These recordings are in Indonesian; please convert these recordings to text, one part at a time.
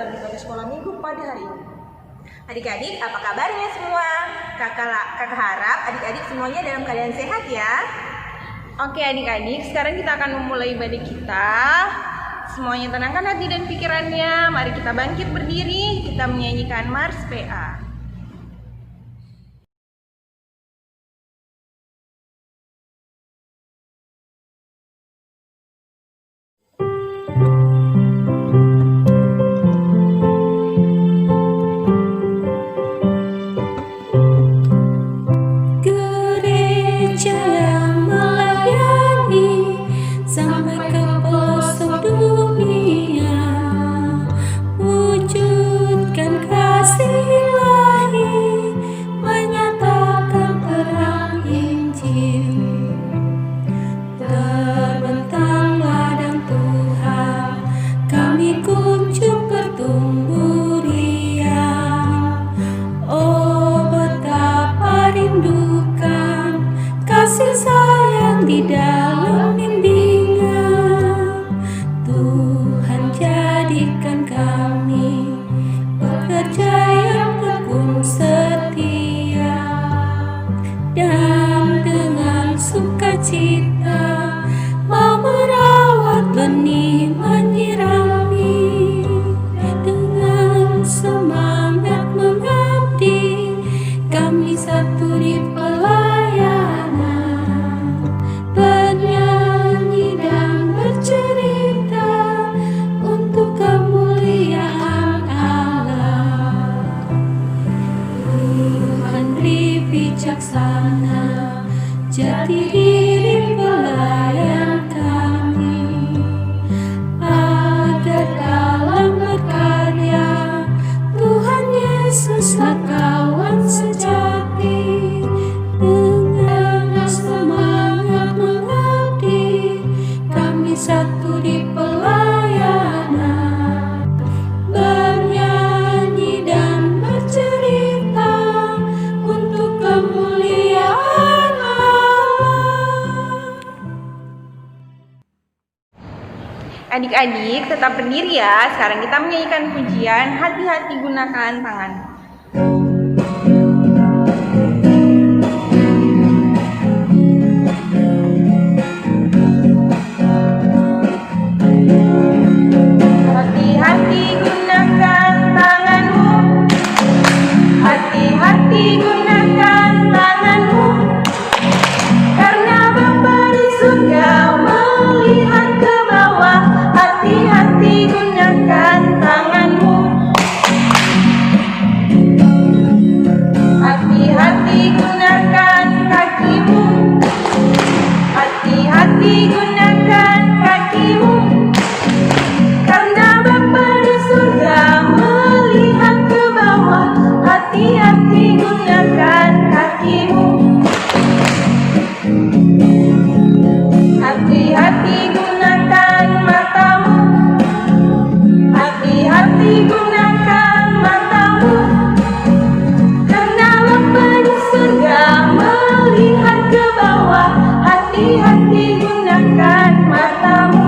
berbagi pada sekolah minggu pada hari ini. Adik-adik, apa kabarnya semua? Kakak harap adik-adik semuanya dalam keadaan sehat ya. Oke adik-adik, sekarang kita akan memulai ibadah kita. Semuanya tenangkan hati dan pikirannya. Mari kita bangkit berdiri, kita menyanyikan Mars PA. Adik-adik tetap berdiri ya. Sekarang kita menyanyikan pujian Hati-hati Gunakan Tangan. Hati-hati gunakan tanganmu. Hati-hati gunakan tanganmu. Karena Bapa di surga melihat ke bawah. Hati-hati gunakan tanganmu. Hati-hati gunakan kakimu. Hati-hati gunakan kakimu. Karena Bapa di surga melihat ke bawah. Hati-hati gunakan kakimu. Hati-hati gunakan matamu. Hati-hati gunakan matamu. Karena Bapa di surga melihat ke bawah. Hati-hati gunakan matamu.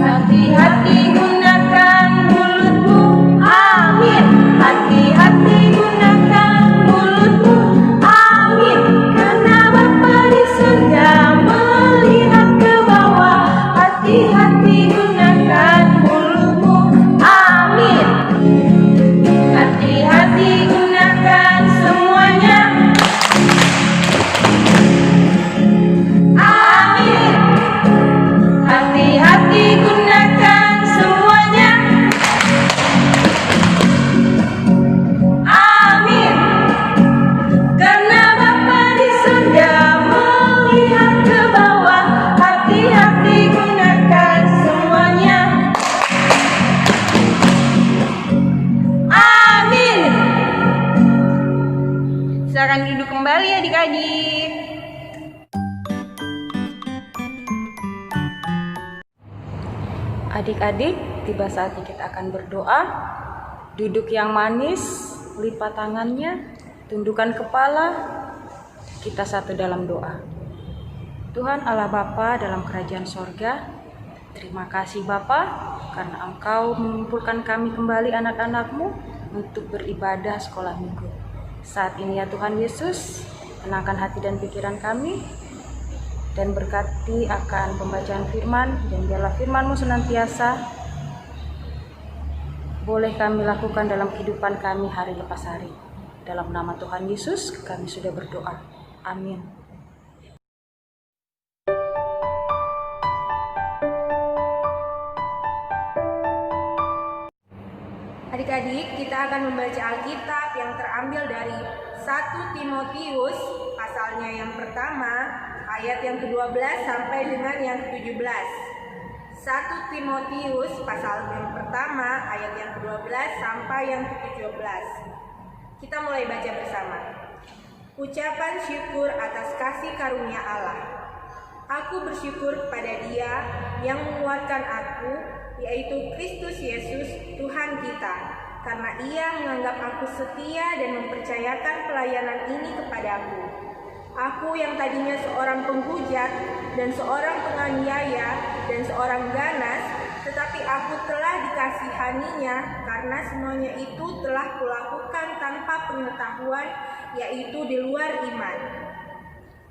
Hati-hati gunakan mulutmu. Amin. Hati-hati gunakan mulutmu. Amin. Karena Bapa di surga melihat ke bawah. Hati-hati gunakan mulutmu. Amin. Hati-hati gunakan semuanya. Amin. Hati-hati gunakan semuanya. Amin. Karena Bapa di surga melihat ke bawah. Hati-hati gunakan semuanya. Amin. Silakan duduk kembali adik-adik. Adik-adik, tiba saatnya kita akan berdoa. Duduk yang manis, lipat tangannya, tundukkan kepala. Kita satu dalam doa. Tuhan Allah Bapa dalam kerajaan sorga, Terima kasih Bapa, karena Engkau mengumpulkan kami kembali anak-anak-Mu untuk beribadah sekolah minggu. Saat ini ya Tuhan Yesus, tenangkan hati dan pikiran kami, dan berkati akan pembacaan firman, dan biarlah firman-Mu senantiasa boleh kami lakukan dalam kehidupan kami hari lepas hari. Dalam nama Tuhan Yesus kami sudah berdoa. Amin. Adik-adik, kita akan membaca Alkitab yang terambil dari 1 Timotius pasalnya yang pertama, ayat yang ke-12 sampai dengan yang ke-17. 1 Timotius pasal yang pertama, ayat yang ke-12 sampai yang ke-17. Kita mulai baca bersama. Ucapan syukur atas kasih karunia Allah. Aku bersyukur kepada Dia yang menguatkan aku, yaitu Kristus Yesus Tuhan kita, karena Ia menganggap aku setia dan mempercayakan pelayanan ini kepadaku. Aku yang tadinya seorang penghujat dan seorang penganiaya dan seorang ganas, tetapi aku telah dikasihaninya karena semuanya itu telah kulakukan tanpa pengetahuan, yaitu di luar iman.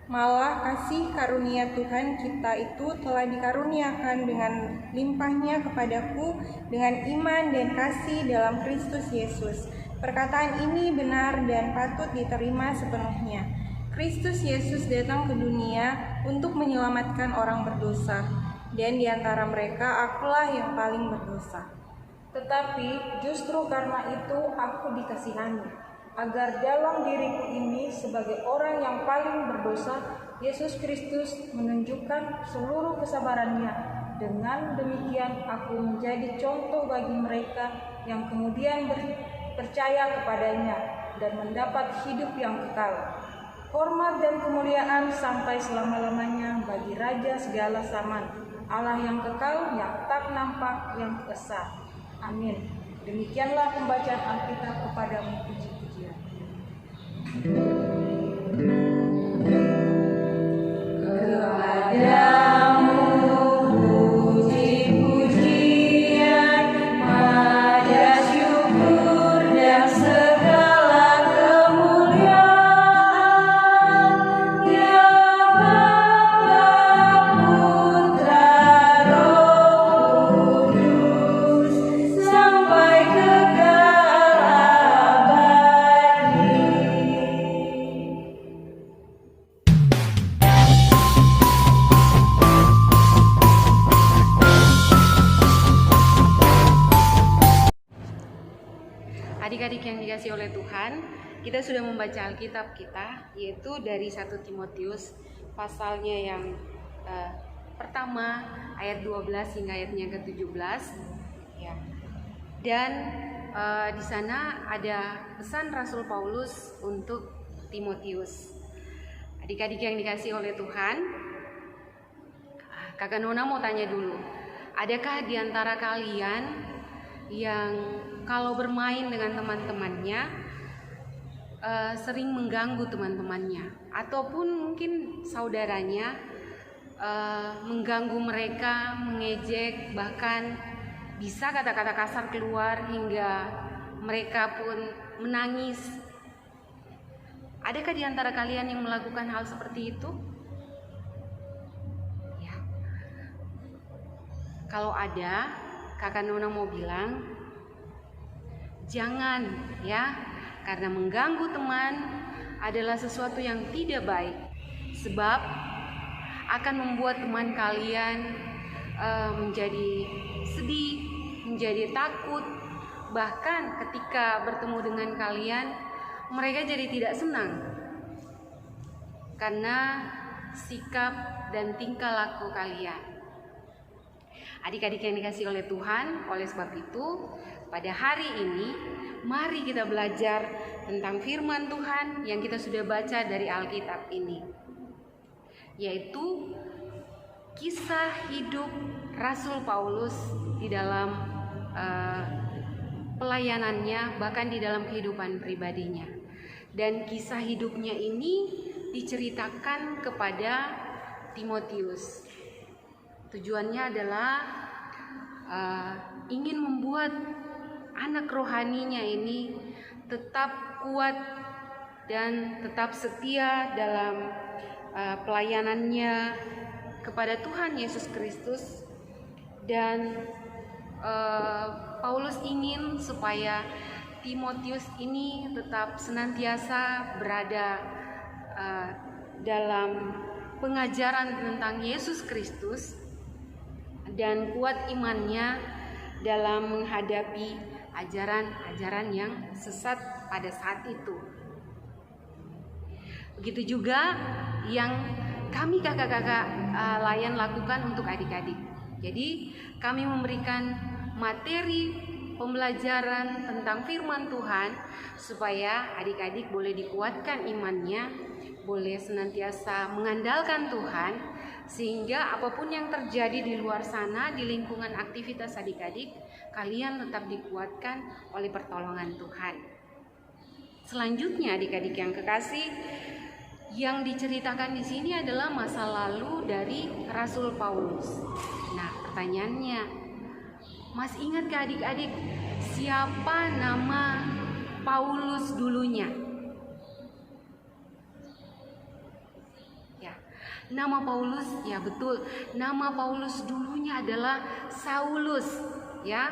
Malah kasih karunia Tuhan kita itu telah dikaruniakan dengan limpahnya kepadaku dengan iman dan kasih dalam Kristus Yesus. Perkataan ini benar dan patut diterima sepenuhnya. Kristus Yesus datang ke dunia untuk menyelamatkan orang berdosa, dan di antara mereka akulah yang paling berdosa. Tetapi justru karena itu aku dikasihani, agar dalam diriku ini sebagai orang yang paling berdosa, Yesus Kristus menunjukkan seluruh kesabarannya. Dengan demikian aku menjadi contoh bagi mereka yang kemudian percaya kepadanya dan mendapat hidup yang kekal. Hormat dan kemuliaan sampai selama-lamanya bagi Raja segala zaman, Allah yang kekal, yang tak nampak, yang esa. Amin. Demikianlah pembacaan Alkitab kepadamu, puji-pujian. Adik-adik yang dikasih oleh Tuhan, kita sudah membaca Alkitab kita, yaitu dari 1 Timotius pasalnya yang pertama ayat 12 hingga ayatnya ke-17 ya. Dan di sana ada pesan Rasul Paulus untuk Timotius. Adik-adik yang dikasih oleh Tuhan, Kakak Nona mau tanya dulu, adakah di antara kalian yang kalau bermain dengan teman-temannya sering mengganggu teman-temannya, ataupun mungkin saudaranya mengganggu mereka, mengejek, bahkan bisa kata-kata kasar keluar hingga mereka pun menangis? Adakah di antara kalian yang melakukan hal seperti itu? Ya. Kalau ada, Kakak Nona mau bilang, jangan ya, karena mengganggu teman adalah sesuatu yang tidak baik, sebab akan membuat teman kalian menjadi sedih, menjadi takut, bahkan ketika bertemu dengan kalian mereka jadi tidak senang karena sikap dan tingkah laku kalian. Adik-adik yang dikasih oleh Tuhan, oleh sebab itu pada hari ini mari kita belajar tentang firman Tuhan yang kita sudah baca dari Alkitab ini, yaitu kisah hidup Rasul Paulus di dalam pelayanannya, bahkan di dalam kehidupan pribadinya. Dan kisah hidupnya ini diceritakan kepada Timotius. Tujuannya adalah ingin membuat anak rohaninya ini tetap kuat dan tetap setia dalam pelayanannya kepada Tuhan Yesus Kristus. Dan Paulus ingin supaya Timotius ini tetap senantiasa berada dalam pengajaran tentang Yesus Kristus dan kuat imannya dalam menghadapi ajaran-ajaran yang sesat pada saat itu. Begitu juga yang kami kakak-kakak layan lakukan untuk adik-adik. Jadi kami memberikan materi pembelajaran tentang firman Tuhan supaya adik-adik boleh dikuatkan imannya, boleh senantiasa mengandalkan Tuhan, sehingga apapun yang terjadi di luar sana, di lingkungan aktivitas adik-adik, kalian tetap dikuatkan oleh pertolongan Tuhan. Selanjutnya adik-adik yang kekasih, yang diceritakan di sini adalah masa lalu dari Rasul Paulus. Nah, pertanyaannya, masih ingat ke adik-adik siapa nama Paulus dulunya? Ya, nama Paulus, ya betul. Nama Paulus dulunya adalah Saulus, ya.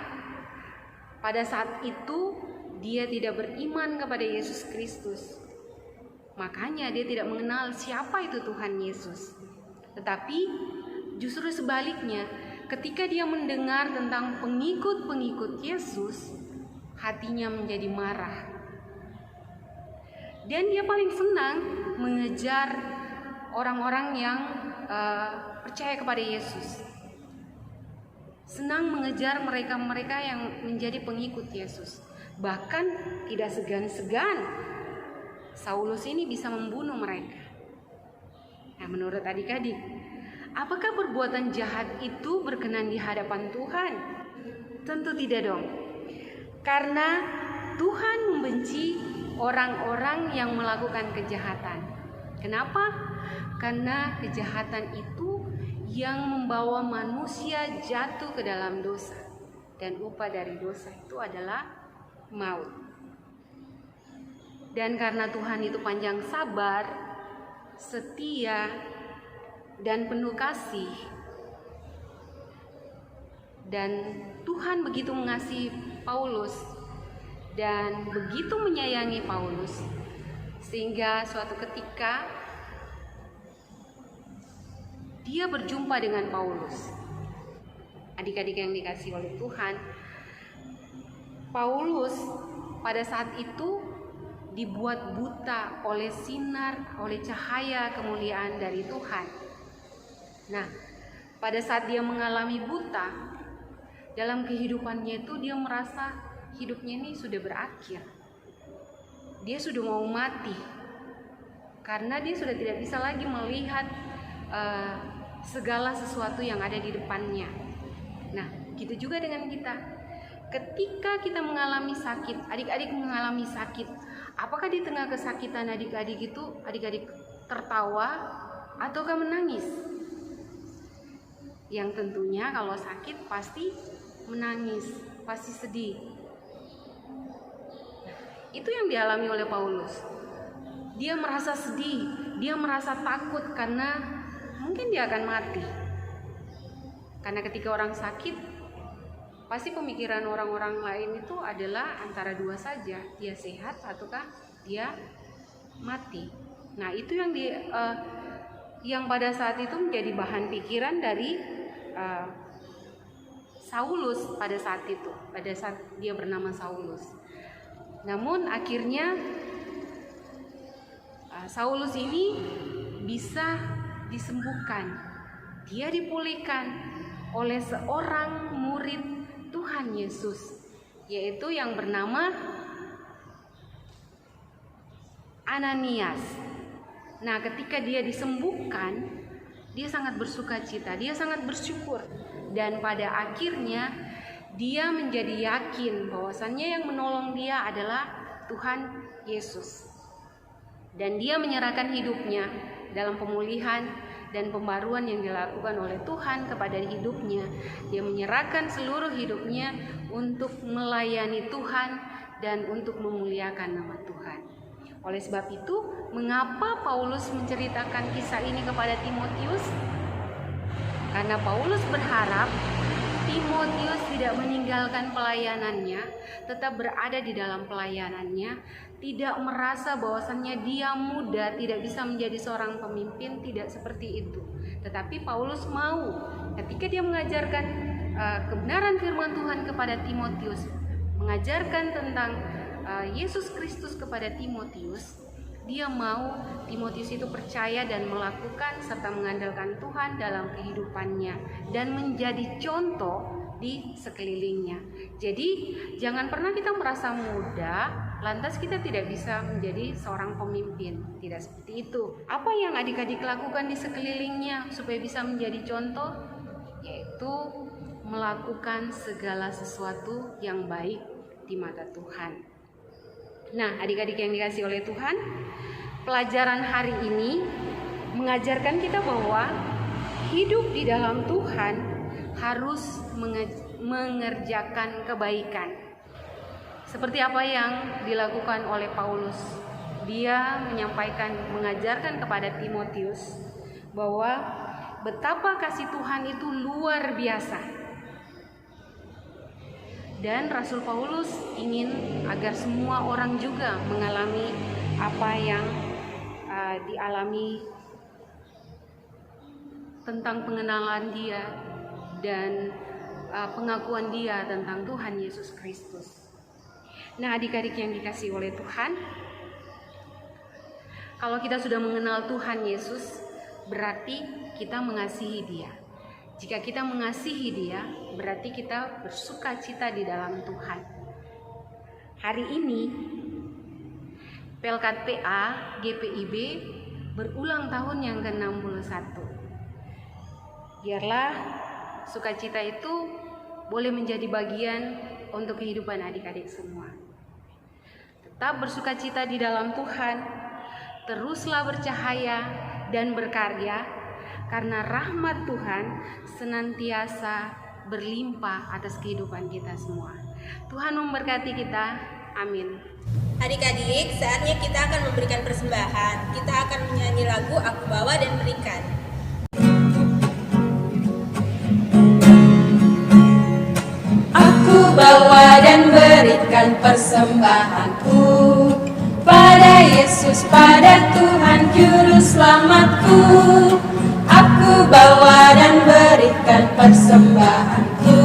Pada saat itu dia tidak beriman kepada Yesus Kristus. Makanya dia tidak mengenal siapa itu Tuhan Yesus. Tetapi justru sebaliknya, ketika dia mendengar tentang pengikut-pengikut Yesus, hatinya menjadi marah. Dan dia paling senang mengejar orang-orang yang percaya kepada Yesus. Senang mengejar mereka-mereka yang menjadi pengikut Yesus. Bahkan tidak segan-segan Saulus ini bisa membunuh mereka. Nah, menurut adik-adik, apakah perbuatan jahat itu berkenan di hadapan Tuhan? Tentu tidak dong. Karena Tuhan membenci orang-orang yang melakukan kejahatan. Kenapa? Karena kejahatan itu yang membawa manusia jatuh ke dalam dosa. Dan upah dari dosa itu adalah maut. Dan karena Tuhan itu panjang sabar, setia, dan penuh kasih, dan Tuhan begitu mengasihi Paulus dan begitu menyayangi Paulus, sehingga suatu ketika dia berjumpa dengan Paulus. Adik-adik yang dikasihi oleh Tuhan, Paulus pada saat itu dibuat buta oleh sinar, oleh cahaya kemuliaan dari Tuhan. Nah, pada saat dia mengalami buta, dalam kehidupannya itu dia merasa hidupnya ini sudah berakhir. Dia sudah mau mati, karena dia sudah tidak bisa lagi melihat segala sesuatu yang ada di depannya. Nah, gitu juga dengan kita. Ketika kita mengalami sakit, adik-adik mengalami sakit, apakah di tengah kesakitan adik-adik itu adik-adik tertawa ataukah menangis? Yang tentunya kalau sakit pasti menangis, pasti sedih. Itu yang dialami oleh Paulus. Dia merasa sedih, dia merasa takut karena mungkin dia akan mati. Karena ketika orang sakit, pasti pemikiran orang-orang lain itu adalah antara dua saja, dia sehat ataukah dia mati. Nah, itu yang pada saat itu menjadi bahan pikiran dari Saulus pada saat itu, pada saat dia bernama Saulus. Namun akhirnya Saulus ini bisa disembuhkan, dia dipulihkan oleh seorang murid Tuhan Yesus, yaitu yang bernama Ananias. Nah, ketika dia disembuhkan, dia sangat bersukacita, dia sangat bersyukur, dan pada akhirnya dia menjadi yakin bahwasannya yang menolong dia adalah Tuhan Yesus. Dan dia menyerahkan hidupnya dalam pemulihan dan pembaruan yang dilakukan oleh Tuhan kepada hidupnya. Dia menyerahkan seluruh hidupnya untuk melayani Tuhan dan untuk memuliakan nama Tuhan. Oleh sebab itu, mengapa Paulus menceritakan kisah ini kepada Timotius? Karena Paulus berharap Timotius tidak meninggalkan pelayanannya, tetap berada di dalam pelayanannya, tidak merasa bahwasannya dia muda, tidak bisa menjadi seorang pemimpin, tidak seperti itu. Tetapi Paulus mau ketika dia mengajarkan kebenaran firman Tuhan kepada Timotius, mengajarkan tentang Yesus Kristus kepada Timotius, dia mau Timotius itu percaya dan melakukan serta mengandalkan Tuhan dalam kehidupannya dan menjadi contoh di sekelilingnya. Jadi jangan pernah kita merasa muda lantas kita tidak bisa menjadi seorang pemimpin. Tidak seperti itu. Apa yang adik-adik lakukan di sekelilingnya supaya bisa menjadi contoh? Yaitu melakukan segala sesuatu yang baik di mata Tuhan. Nah, adik-adik yang dikasihi oleh Tuhan, pelajaran hari ini mengajarkan kita bahwa hidup di dalam Tuhan harus mengerjakan kebaikan. Seperti apa yang dilakukan oleh Paulus. Dia mengajarkan kepada Timotius bahwa betapa kasih Tuhan itu luar biasa. Dan Rasul Paulus ingin agar semua orang juga mengalami apa yang dialami tentang pengenalan dia dan pengakuan dia tentang Tuhan Yesus Kristus. Nah, adik-adik yang dikasihi oleh Tuhan, kalau kita sudah mengenal Tuhan Yesus, berarti kita mengasihi Dia. Jika kita mengasihi Dia, berarti kita bersuka cita di dalam Tuhan. Hari ini, Pelkat PA GPIB berulang tahun yang ke-61. Biarlah sukacita itu boleh menjadi bagian untuk kehidupan adik-adik semua. Tetap bersukacita di dalam Tuhan, teruslah bercahaya dan berkarya, karena rahmat Tuhan senantiasa berlimpah atas kehidupan kita semua. Tuhan memberkati kita. Amin. Adik-adik, saatnya kita akan memberikan persembahan. Kita akan menyanyi lagu Aku Bawa dan Berikan. Aku bawa dan berikan persembahanku pada Yesus, pada Tuhan Juru Selamatku. Aku bawa dan berikan persembahanku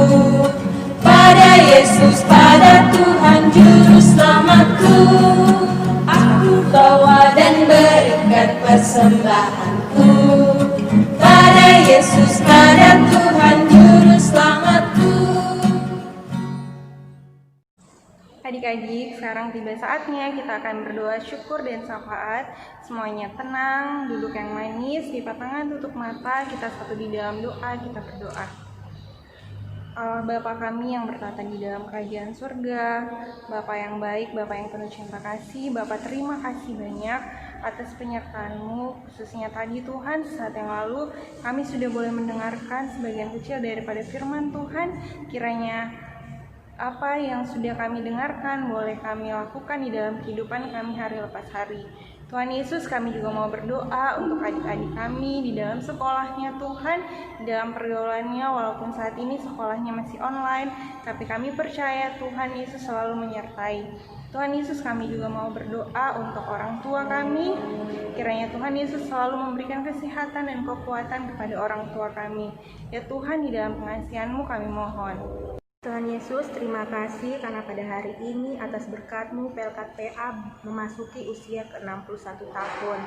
pada Yesus, pada Tuhan Juru Selamatku. Aku bawa dan berikan persembahanku pada Yesus, pada Tuhan Juru Selamatku. Adik-adik, sekarang tiba saatnya kita akan berdoa syukur dan syafaat. Semuanya tenang, duduk yang manis, lipat tangan, tutup mata, kita satu di dalam doa, kita berdoa. Allah Bapa kami yang bertata di dalam kerajaan surga, Bapa yang baik, Bapa yang penuh cinta kasih, Bapa terima kasih banyak atas penyertaan-Mu, khususnya tadi Tuhan, saat yang lalu kami sudah boleh mendengarkan sebagian kecil daripada firman Tuhan. Kiranya apa yang sudah kami dengarkan boleh kami lakukan di dalam kehidupan kami hari lepas hari. Tuhan Yesus, kami juga mau berdoa untuk adik-adik kami di dalam sekolahnya Tuhan, di dalam pergaulannya, walaupun saat ini sekolahnya masih online, tapi kami percaya Tuhan Yesus selalu menyertai. Tuhan Yesus, kami juga mau berdoa untuk orang tua kami. Kiranya Tuhan Yesus selalu memberikan kesehatan dan kekuatan kepada orang tua kami. Ya Tuhan, di dalam pengasihan-Mu kami mohon. Tuhan Yesus, terima kasih karena pada hari ini atas berkat-Mu Pelkat PA memasuki usia ke-61 tahun.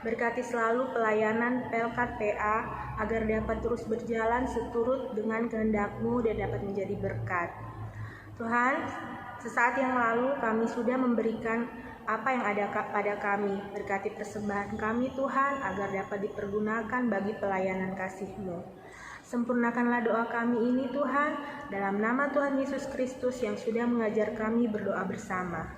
Berkati selalu pelayanan Pelkat PA agar dapat terus berjalan seturut dengan kehendak-Mu dan dapat menjadi berkat. Tuhan, sesaat yang lalu kami sudah memberikan apa yang ada pada kami. Berkati persembahan kami Tuhan agar dapat dipergunakan bagi pelayanan kasih-Mu. Sempurnakanlah doa kami ini Tuhan, dalam nama Tuhan Yesus Kristus yang sudah mengajar kami berdoa bersama.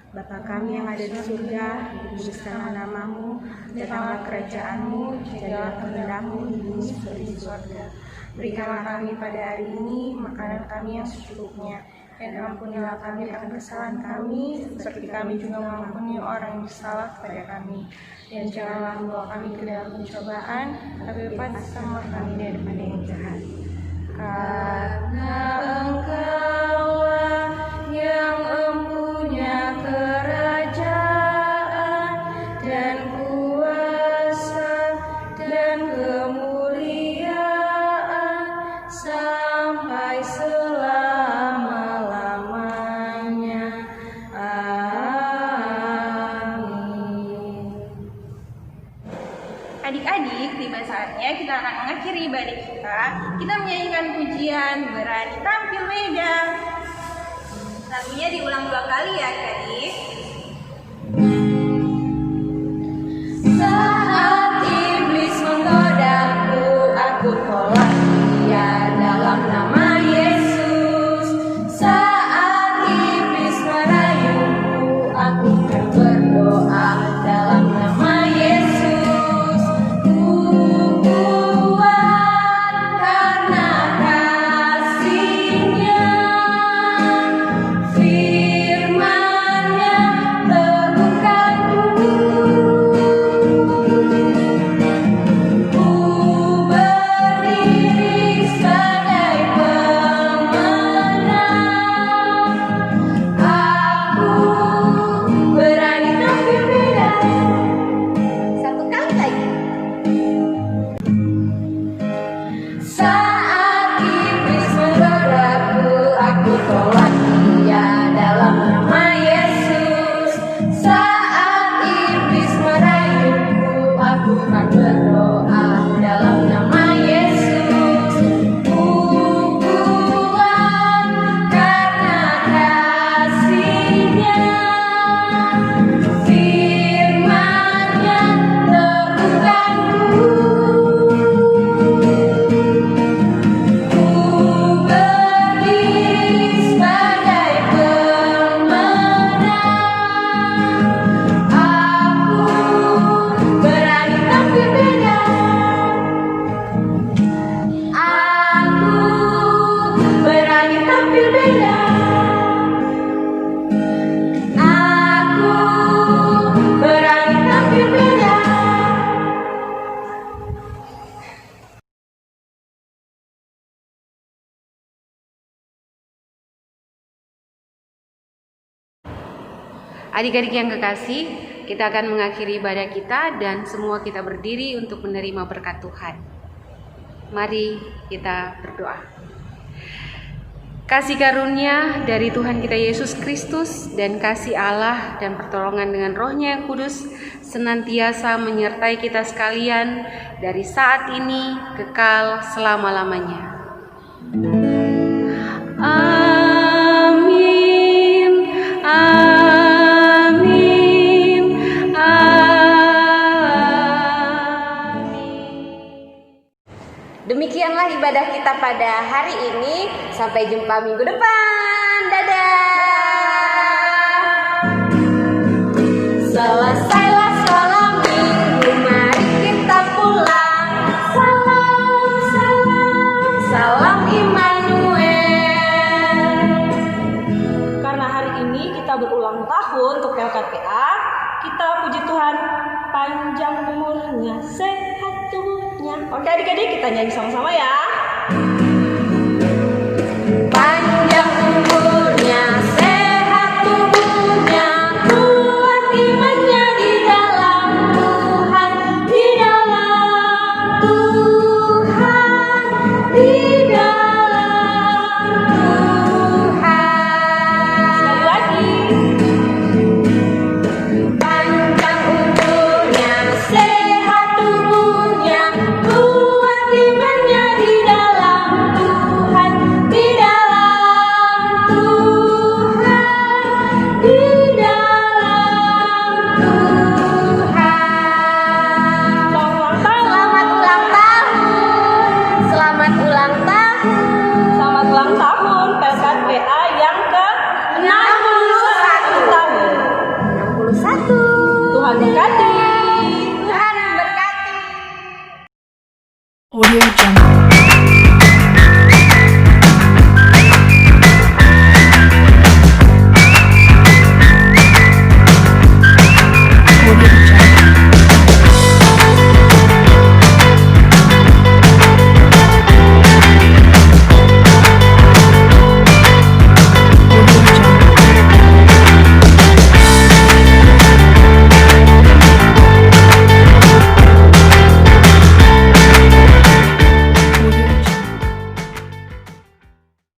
Bapa kami yang ada di surga, dikuduskanlah namamu, datanglah kerajaanmu, jadilah kehendak-Mu di bumi seperti di surga. Berikanlah kami pada hari ini makanan kami yang secukupnya, dan ampunilah kami akan kesalahan kami, seperti kami juga mengampuni orang yang bersalah kepada kami. Dan janganlah membawa kami ke dalam pencobaan, tapi bebaskanlah kami daripada yang jahat. Karena Engkaulah yang empunya kerajaan dan kuasa dan kemuliaan sampai selama-lamanya. Amin. Adik-adik, tiba saatnya kita akan mengakhiri ibadah kita. Kita menyanyikan pujian Berani Tampil Beda. Lagunya diulang 2 kali ya adik-adik. Saat iblis menggodaku, aku tolak dia dalam nama Yesus. Saat iblis merayuku, aku akan berdoa dalam nama Yesus. Ku kuat karena kasih-Nya, firman-Nya teguhkanku. Ku berdiri sebagai pemenang. Aku berani tampil beda. Satu kali lagi. Saat iblis menggodaku, aku tolak dia dalam nama Yesus. Saat iblis merayuku, aku akan berdoa dalam nama Yesus. Ku kuat karena kasih-Nya, firman-Nya teguhkanku. Ku berdiri sebagai pemenang. Aku berani tampil beda. Aku berani tampil beda. Aku berani tampil beda. Adik-adik yang kekasih, kita akan mengakhiri ibadah kita dan semua kita berdiri untuk menerima berkat Tuhan. Mari kita berdoa. Kasih karunia dari Tuhan kita Yesus Kristus dan kasih Allah dan pertolongan dengan Roh-Nya yang kudus senantiasa menyertai kita sekalian dari saat ini kekal selama-lamanya. Amin. Amin. Amin. Demikianlah ibadah kita pada hari ini. Sampai jumpa minggu depan. Dadah. Selesailah salam minggu, mari kita pulang. Salam, salam, salam Immanuel. Karena hari ini kita berulang tahun untuk LKPA, kita puji Tuhan panjang umurnya, sehat tubuhnya. Oke adik-adik, kita nyanyi sama-sama ya. Panjang